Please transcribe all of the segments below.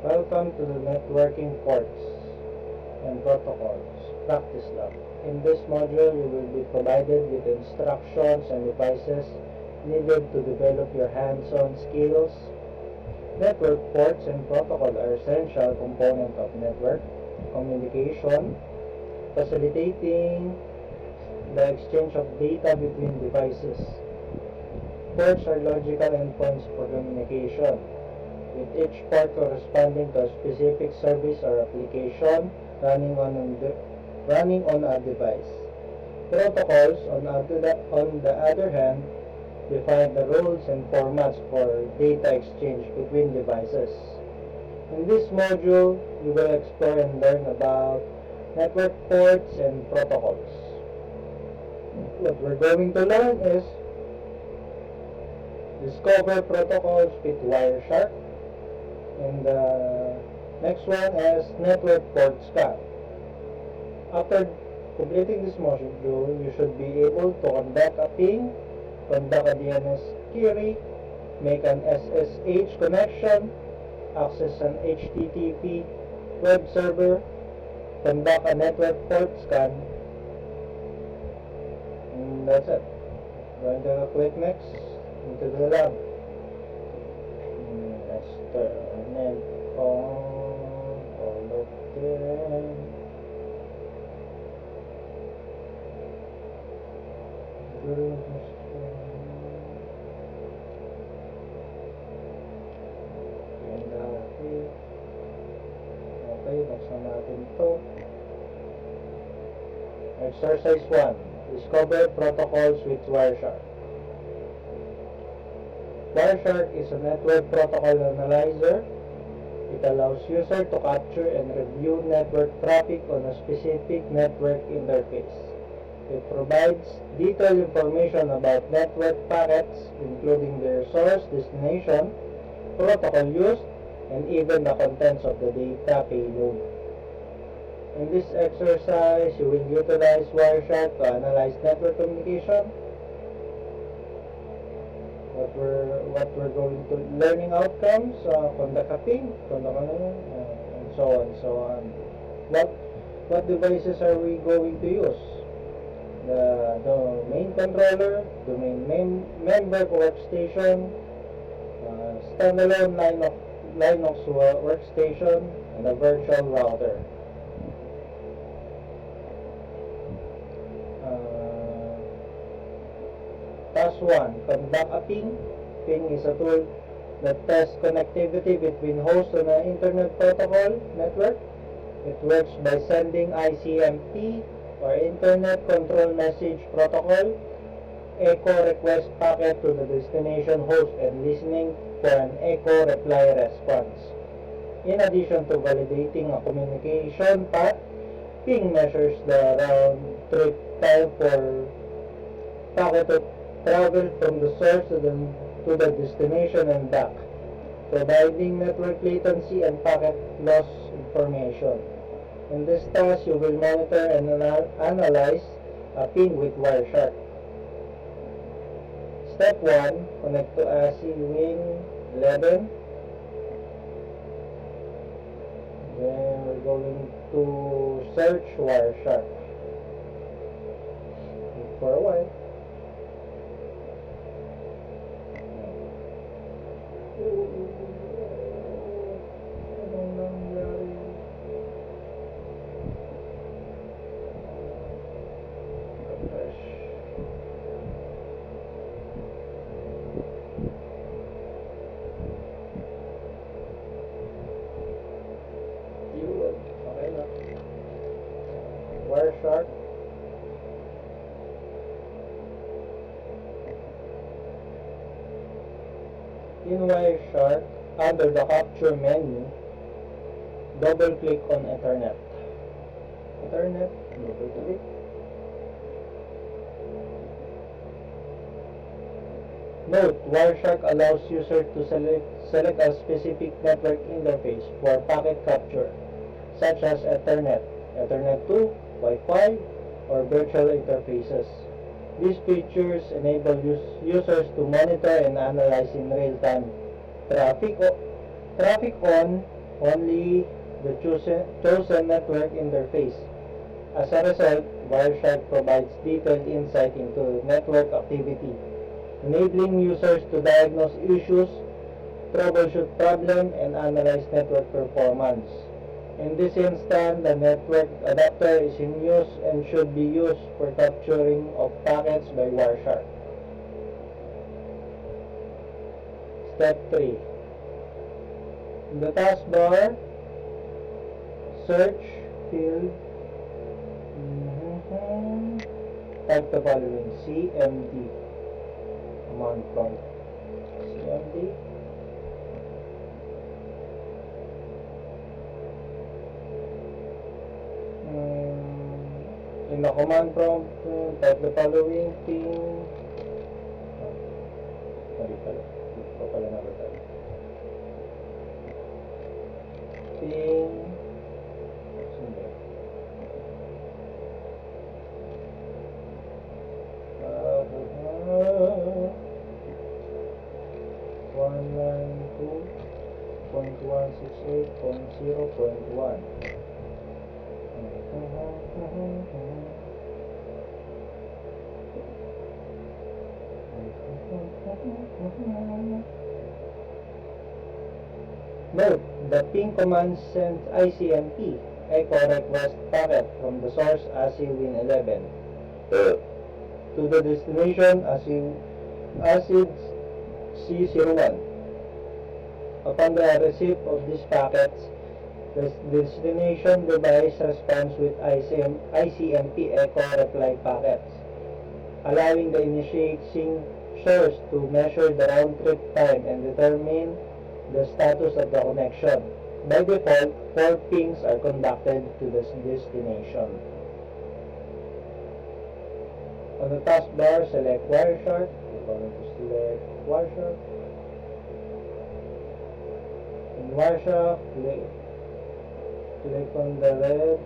Welcome to the Networking Ports and Protocols Practice Lab. In this module, you will be provided with instructions and devices needed to develop your hands-on skills. Network ports and protocol are essential components of network communication, facilitating the exchange of data between devices. Ports are logical endpoints for communication, with each port corresponding to a specific service or application running on a device. Protocols, on the other hand, define the rules and formats for data exchange between devices. In this module, you will explore and learn about network ports and protocols. What we're going to learn is discover protocols with Wireshark, and the next one is network port scan. After completing this module, you should be able to conduct a ping, conduct a DNS query, make an SSH connection, access an HTTP web server, conduct a network port scan, and that's it. Going to click next into the lab. Let's turn it on, all of them. Okay, buksan natin ito. Exercise 1. Discover protocols with Wireshark. Wireshark is a network protocol analyzer. It allows users to capture and review network traffic on a specific network interface. It provides detailed information about network packets, including their source, destination, protocol used, and even the contents of the data payload. In this exercise, you will utilize Wireshark to analyze network communication. What we're going to learning outcomes, conduct a ping, and so on. What devices are we going to use? The domain controller, domain member workstation, standalone Linux workstation, and a virtual router. Task 1. Conduct a ping. Ping is a tool that tests connectivity between hosts on an internet protocol network. It works by sending ICMP or Internet Control Message Protocol echo request packet to the destination host and listening for an echo reply response. In addition to validating a communication path, ping measures the round trip time for packet to travel from the source to the destination and back, providing network latency and packet loss information. In this task, you will monitor and analyze a ping with Wireshark. Step 1. Connect to ASI Win 11. Then we're going to search Wireshark. Wait for a while. Anong nangyari? Refresh. Yun. Okay na. Wireshark. In Wireshark, under the capture menu, double-click on Ethernet. Double-click. Note, Wireshark allows users to select a specific network interface for packet capture, such as Ethernet, Ethernet 2, Wi-Fi, or virtual interfaces. These features enable users to monitor and analyze in real time traffic on only the chosen network interface. As a result, Wireshark provides detailed insight into network activity, enabling users to diagnose issues, troubleshoot problems, and analyze network performance. In this instance, the network adapter is in use and should be used for capturing of packets by Wireshark. Step 3. In the taskbar, search field, type the following: CMD, command prompt, CMD. In the command prompt, type the following: ping, dito pala nakalagay, ping, 192.168.0.1. Note, the ping command sends ICMP, echo request packet, from the source ASIWin11 to the destination ASID C01. Upon the receipt of these packets, the destination device responds with ICMP echo reply packets, allowing the initiating source to measure the round-trip time and determine the status of the connection. By default, 4 pings are conducted to the destination. On the taskbar, select Wireshark. We're going to select Wireshark. In Wireshark, click on the red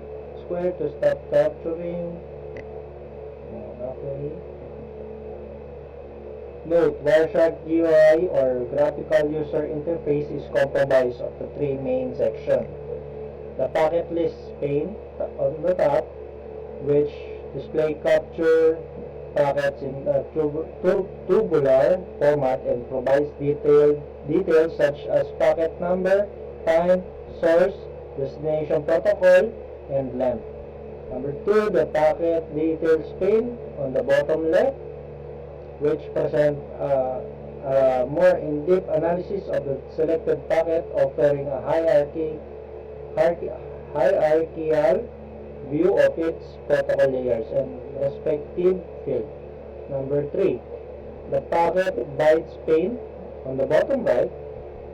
square to stop capturing. Okay. Note, Wireshark GUI or Graphical User Interface is composed of the 3 main sections. The packet list pane on the top, which display capture packets in a tubular format and provides details such as packet number, time, source, destination protocol, and length. Number 2, the packet details pane on the bottom left, which present a more in-depth analysis of the selected packet, offering a hierarchical view of its protocol layers and respective field. Number 3, the packet bytes pane on the bottom right,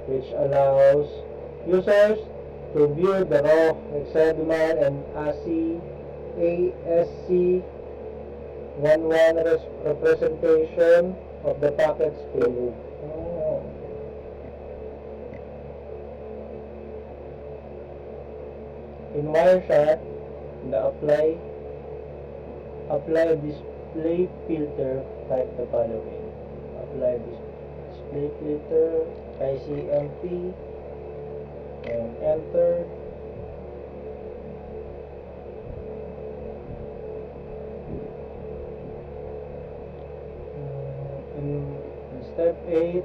which allows users to view the raw, hexadecimal, and ASCII representation of the packet's payload. In Wireshark, the apply display filter, type the following: apply display filter, ICMP, and enter. In step 8,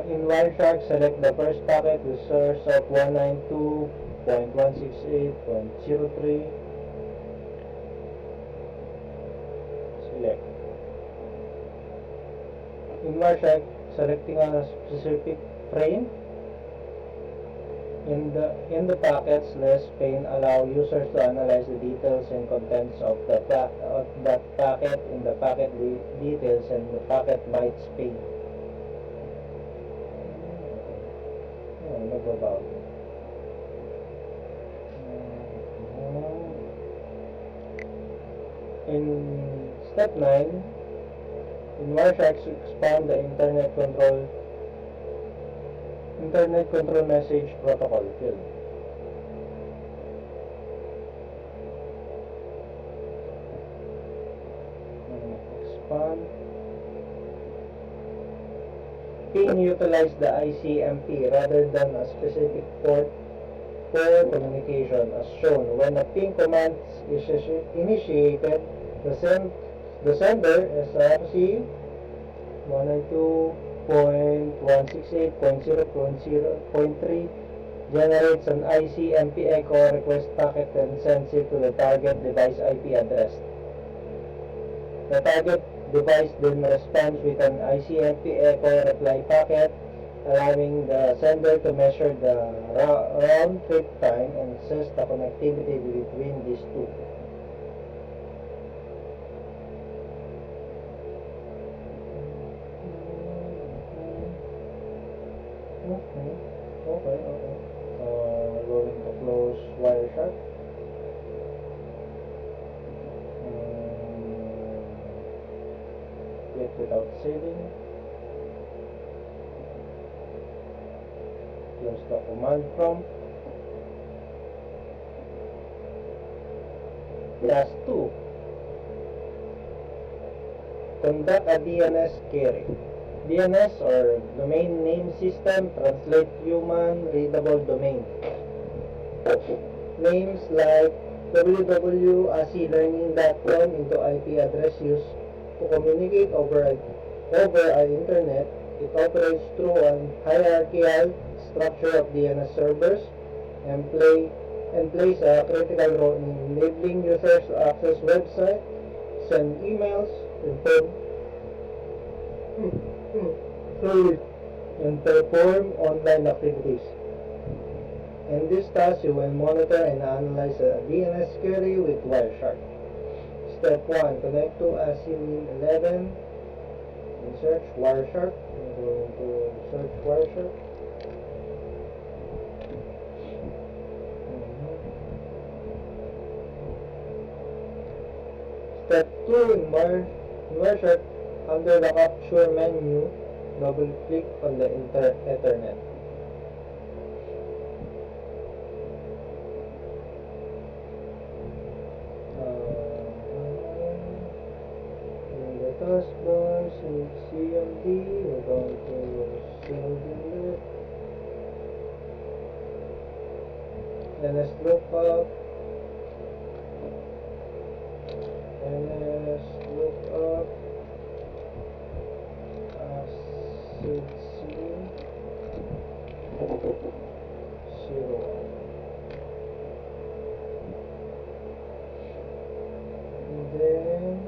in Wireshark, select the first packet with source of 192.168.03. Select. In Wireshark, selecting a specific frame in the packets list pane allow users to analyze the details and contents of that packet in the packet details and the packet bytes pane. Nababaw. In step 9, in Wireshark, expand the Internet Control Message Protocol field. Expand. Ping utilize the ICMP rather than a specific port for communication as shown. When a ping command is initiated, the sender SRC 192.168.0.0.3 generates an ICMP echo request packet and sends it to the target device IP address. The target device then responds with an ICMP echo reply packet, allowing the sender to measure the round trip time and assess the connectivity between these two. Okay. Going to close Wireshark. Quit without saving. Close the command prompt. Task 2. Conduct a DNS query. DNS or Domain Name System translate human readable domain. Names like www.aclearning.com into IP address used to communicate over internet. It operates through an hierarchical structure of DNS servers and plays a critical role in enabling users to access websites, send emails, and perform online activities. In this task, you will monitor and analyze a DNS query with Wireshark. Step 1. Connect to ACLIN 11 and search Wireshark. I'm going to search Wireshark. Step 2. In Wireshark, under the capture menu, double click on the Ethernet. In the taskbar, select CMD, we're going to CMD NS lookup, ACID C 01. And then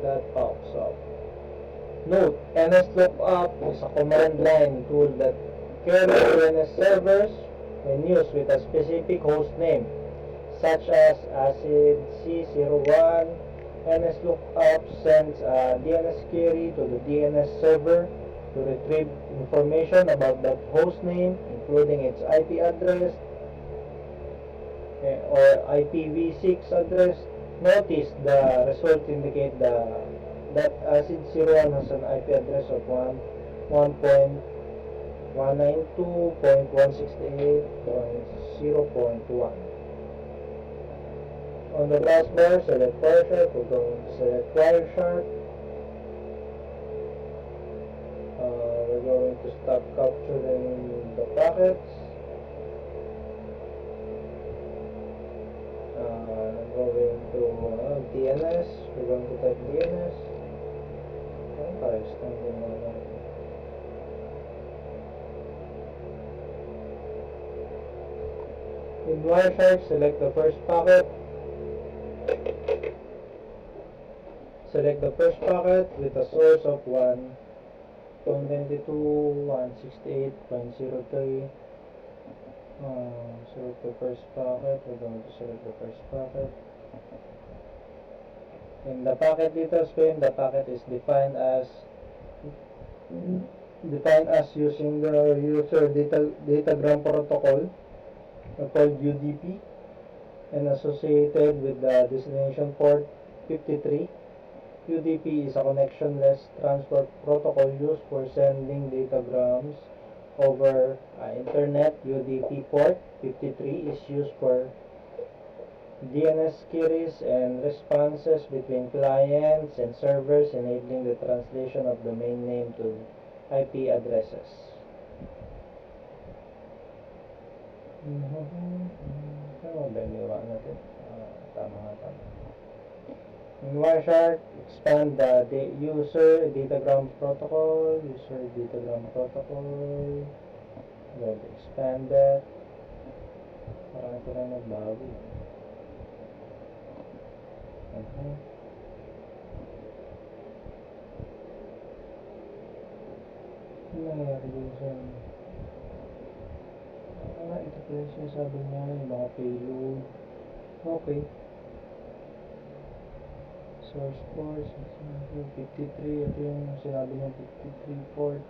that pops up. Note, NSLookup is a command line tool that queries DNS servers when used with a specific host name, such as ACID C01. NSLookup sends a DNS query to the DNS server to retrieve information about that host name, including its IP address or IPv6 address. Notice the results indicate that ACID 01 has an IP address of 1.192.168.0.1. On the taskbar, select Wireshark. We're going to select Wireshark. We're going to stop capturing the packets. I'm going to DNS. We're going to type DNS. In Wireshark, select the first packet. Select the first packet with a source of 1.22.168.03. Select the first packet. We're going to select the first packet. In the packet details pane, the packet is defined as using the user datagram protocol called UDP and associated with the destination port 53. UDP is a connectionless transport protocol used for sending datagrams over internet. UDP port 53 is used for DNS queries and responses between clients and servers, enabling the translation of domain name to IP addresses. Ano ba yung gawa natin? Tama nga, tama. In Wireshark, expand the user datagram protocol. User datagram protocol. We'll expand that. Parang ito na nagbago. Ano nangyari dun sa... ito pala yung sinasabi niya, yung mga payload. Okay. Source port, 53. Ito yung sinabi niya, 53 port.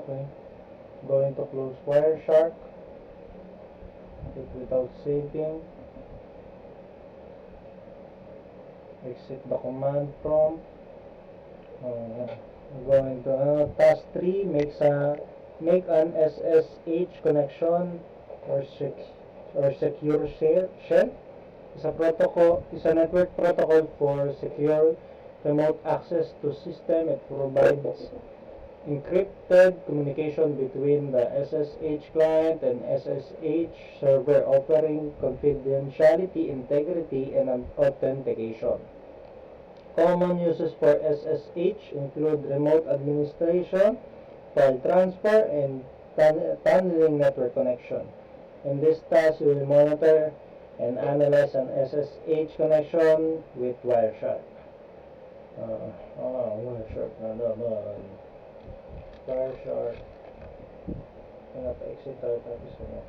Okay. Going to close Wireshark. Without saving. Exit the command prompt. Going to task 3, make an SSH connection or secure shell. Is a network protocol for secure remote access to system. It provides encrypted communication between the SSH client and SSH server, offering confidentiality, integrity, and authentication. Common uses for SSH include remote administration, file transfer, and tunneling network connection. In this task, you will monitor and analyze an SSH connection with Wireshark. Wireshark na naman. Wireshark. Napa-exit tayo tapos ano.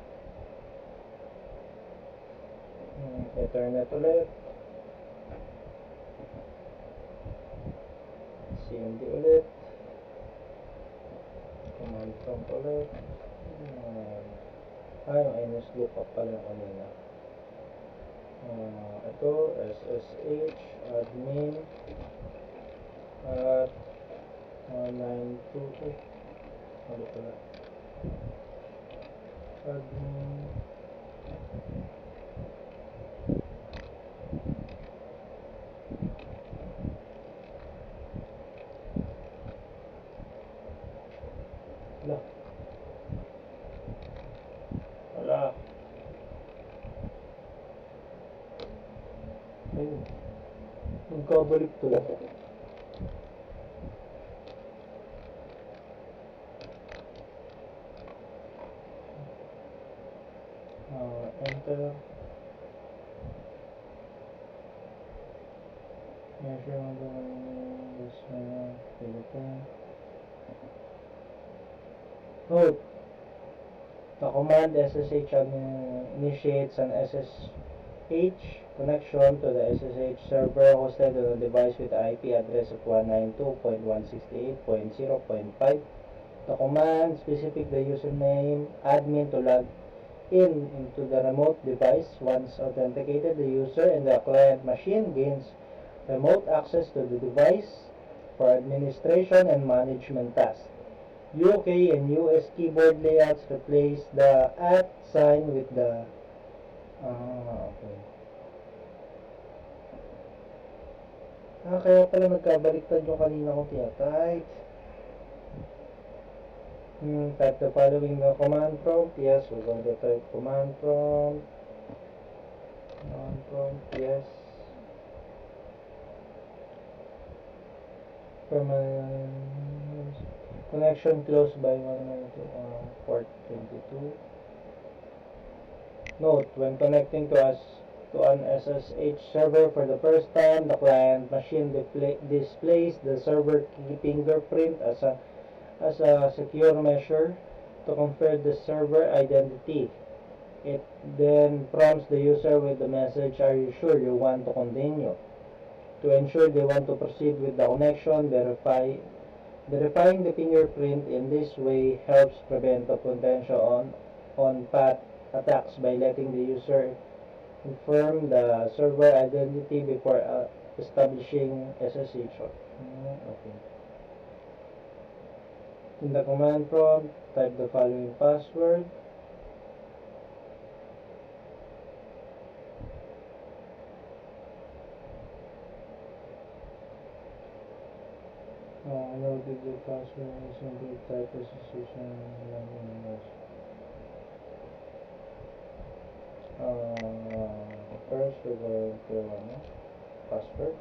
Ethernet ulit. CMD ulit. Command prompt ulit. Yung NS lookup pala yung kanina. Ito, SSH admin at 192. Ano pala? Admin wala. Ayun. Magkabalik to. Enter. Measure on this Philippine. Note. The command SSH initiates an SSH connection to the SSH server hosted on a device with the IP address of 192.168.0.5. The command specifies the username admin to log in into the remote device. Once authenticated, the user and the client machine gains remote access to the device for administration and management tasks. UK and US keyboard layouts replace the @ sign with the okay. Kaya pala nagkabaliktad yung kanina kong type. Type the following command prompt. Yes, we're going to type command prompt. Command prompt, yes. Permanent connection closed by 192 port 22. Note, when connecting to an SSH server for the first time, the client machine displays the server key fingerprint as a secure measure to confirm the server identity. It then prompts the user with the message, "Are you sure you want to continue?" To ensure they want to proceed with the connection, verifying the fingerprint in this way helps prevent the potential on-path attacks by letting the user confirm the server identity before establishing SSH. Okay. In the command prompt, type the following password. Loaded the password using the type association lang English. First we're going to password.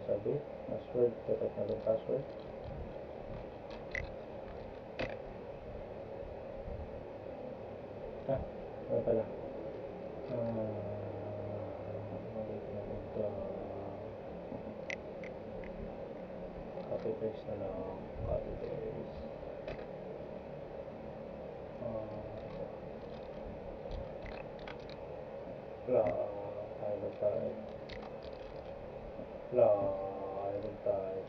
Sabi, password, type natin password. Ano pala? Ulit natin ito. Copy paste na lang. Copy paste. Pilot type. Pilot type.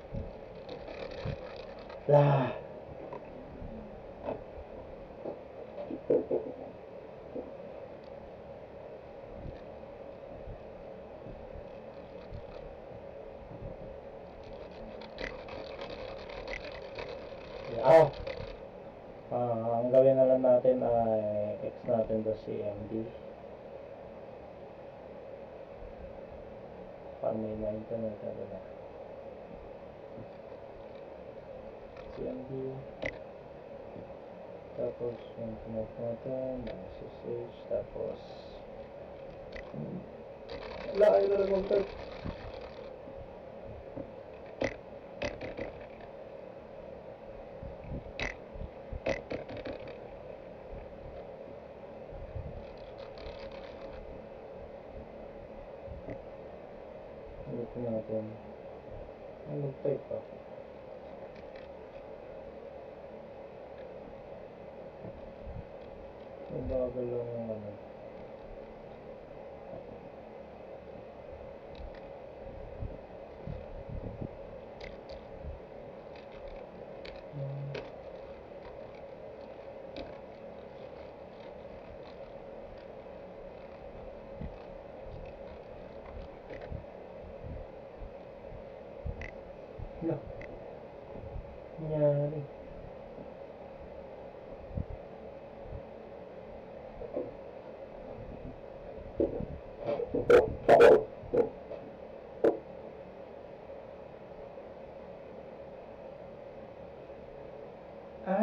Ang gawin na lang natin ay X natin the CMD. Panay na internet na CMD. Tapos yung connect natin, SSH, tapos wala kayo na lang mag-type. Ito natin. Mag-type pa. Mabagal lang yung ano. Nangyari.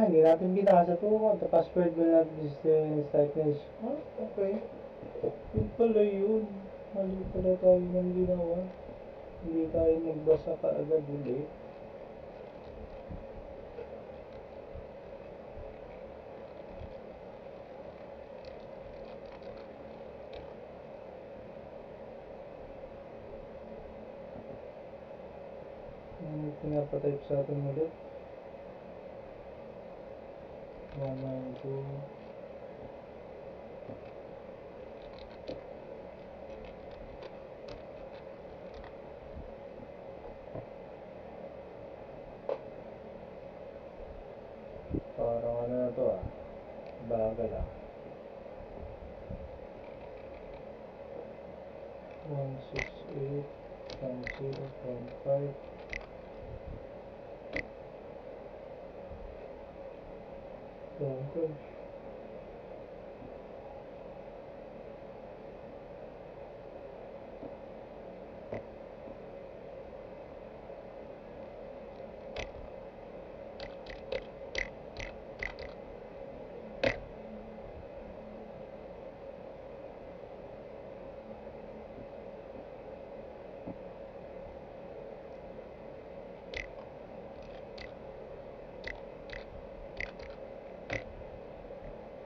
Hindi natin binasa to. The password will not be established. Okay. Yun pala yun. Mali pala tayo ng ginawa. Hindi tayo nagbasa kaagad ulit. Pinapatype sa atin ulit. 192. Parang ano na to bagal 168.0.5. Gosh.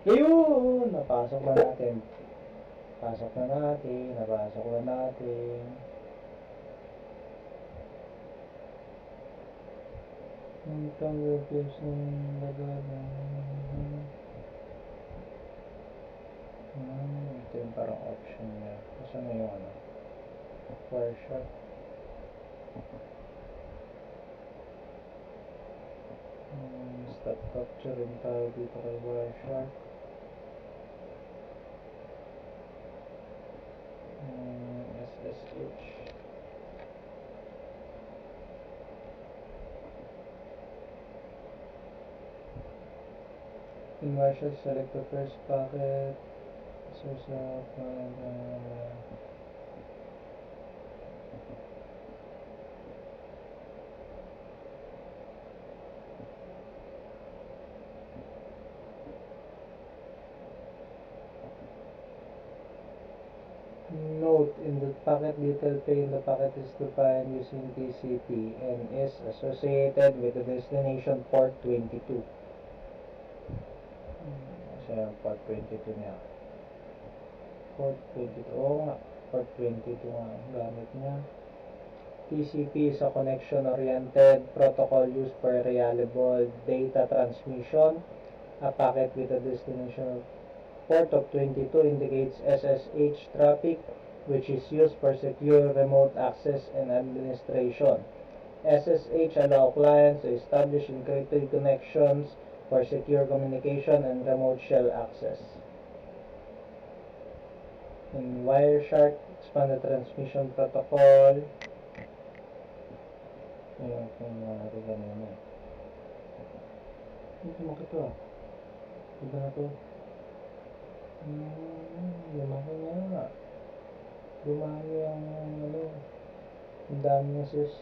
Ayun! Napasok na natin. Napasok na natin. Ang tanggapin sa lagalan. Ito yung parang option niya. Kasi na yung Wireshark. Stop capturing tayo dito kay Wireshark. SSH. In Wireshark, select the first packet. Source of Note, in the packet detail pane, the packet is defined using TCP and is associated with the destination port 22. Kasi port 22 niya. Port 22. Oo nga. Port 22 nga ang gamit niya. TCP is a connection-oriented protocol used for reliable data transmission. A packet with a destination port of 22 indicates SSH traffic, which is used for secure remote access and administration. SSH allows clients to establish encrypted connections for secure communication and remote shell access. In Wireshark, expanded transmission protocol. Ayun, kung natin ganun. Ito mo ito ah. Iba na ito. Lumaki nga. Lumaki ang ano. Ang dami na sis.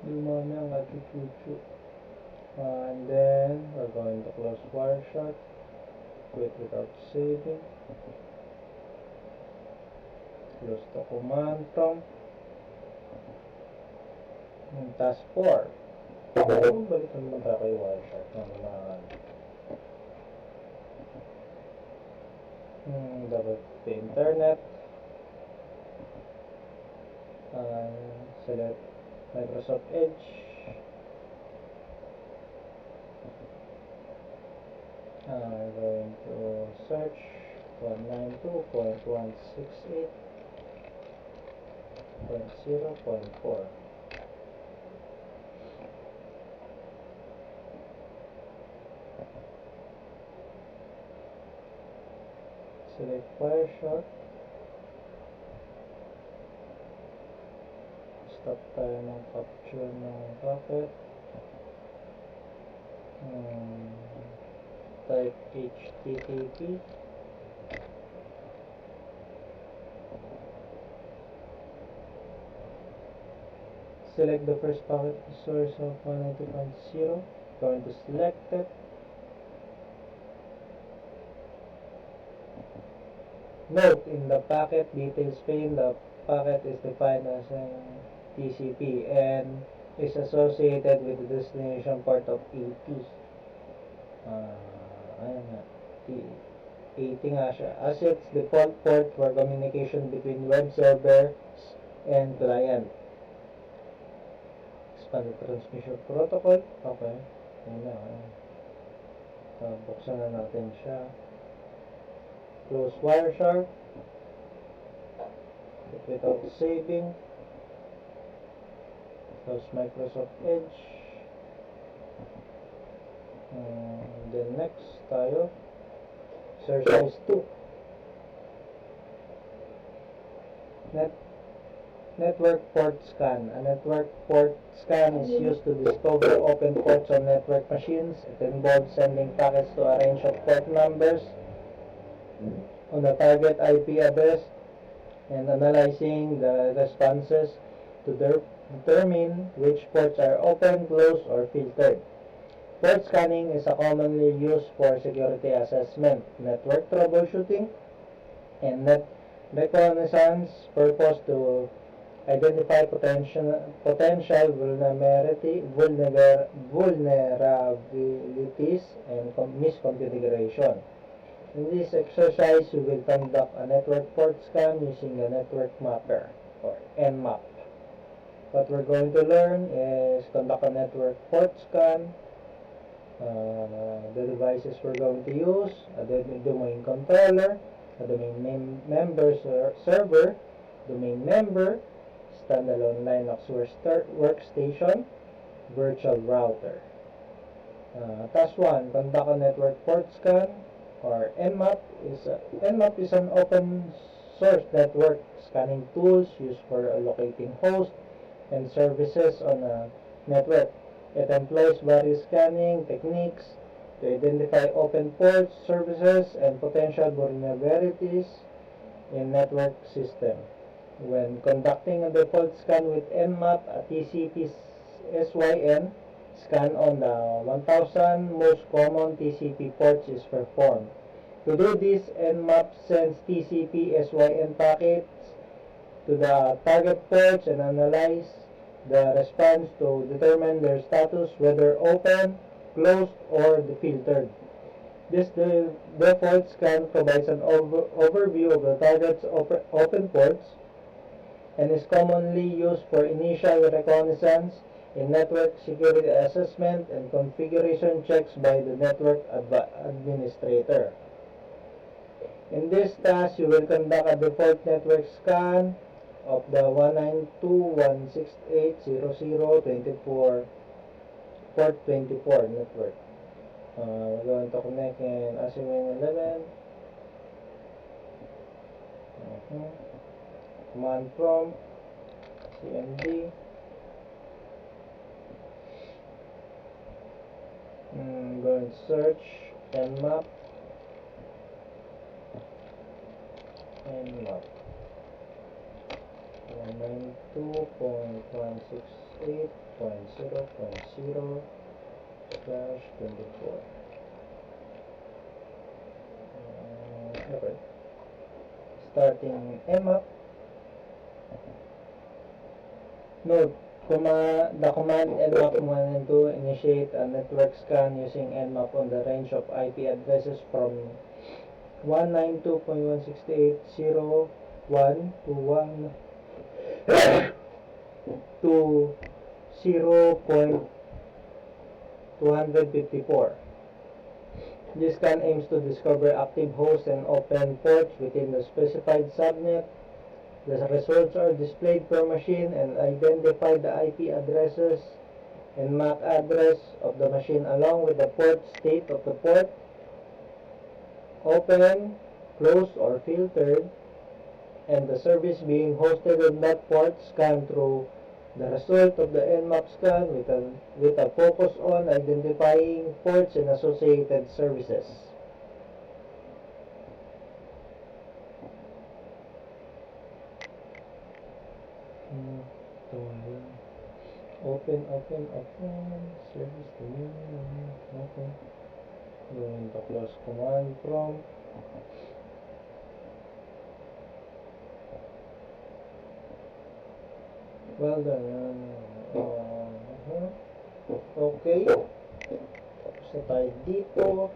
Lumaki ang atututu. And then we're going to close Wireshark. Quit without saving. Close the command prompt. Task 4. Balikan naman tayo kay Wireshark. Double the internet. Select Microsoft Edge. I'm going to search 192.168.0.4. Select Wireshark. Stop tayo ng capture ng packet. Type HTTP. Select the first packet source of 192.0. Going to select it. Note, in the packet details pane, the packet is defined as a TCP and is associated with the destination port of 80. Ayan nga. 80 nga siya. As its default port for communication between web servers and client. Expanded transmission protocol. Okay. Ayan na. Buksan na natin siya. Close Wireshark. Without saving. Close Microsoft Edge. Then next tayo. Exercise 2. Network port scan. A network port scan is used to discover open ports on network machines. It involves sending packets to a range of port numbers on a target IP address and analyzing the responses to determine which ports are open, closed, or filtered. Port scanning is commonly used for security assessment, network troubleshooting, and net reconnaissance purpose to identify potential vulnerabilities and misconfiguration. In this exercise, we will conduct a network port scan using a network mapper or Nmap. What we're going to learn is conduct a network port scan. The devices we're going to use, a domain controller, a domain member server, domain member, standalone Linux workstation, virtual router. Task 1, conduct a network port scan, or Nmap is an open source network scanning tools used for allocating hosts and services on a network. It employs various scanning techniques to identify open ports, services, and potential vulnerabilities in network system. When conducting a default scan with Nmap, a TCP SYN scan on the 1000 most common TCP ports is performed. To do this, Nmap sends TCP SYN packets to the target ports and analyze the response to determine their status, whether open, closed, or defiltered. This default scan provides an overview of the target's open ports and is commonly used for initial reconnaissance in network security assessment and configuration checks by the network administrator. In this task, you will conduct a default network scan of the 192.168.0.0.24 port 24 network. We're going to connect in ASIC 11. Command prompt cmd. I'm going to search nmap. 192.168.0.0/24. Okay. Starting nmap. Note, the command nmap 1 and 2 initiate a network scan using nmap on the range of IP addresses from 192.168.0.1 to 0.254. This scan aims to discover active hosts and open ports within the specified subnet. The results are displayed per machine and identify the IP addresses and MAC address of the machine along with the port state of the port, open, closed, or filtered, and the service being hosted on that port. Scan through the result of the Nmap scan with a focus on identifying ports and associated services. Open, service open. Going to close command prompt. Well done. Okay. Tapos na tayo dito.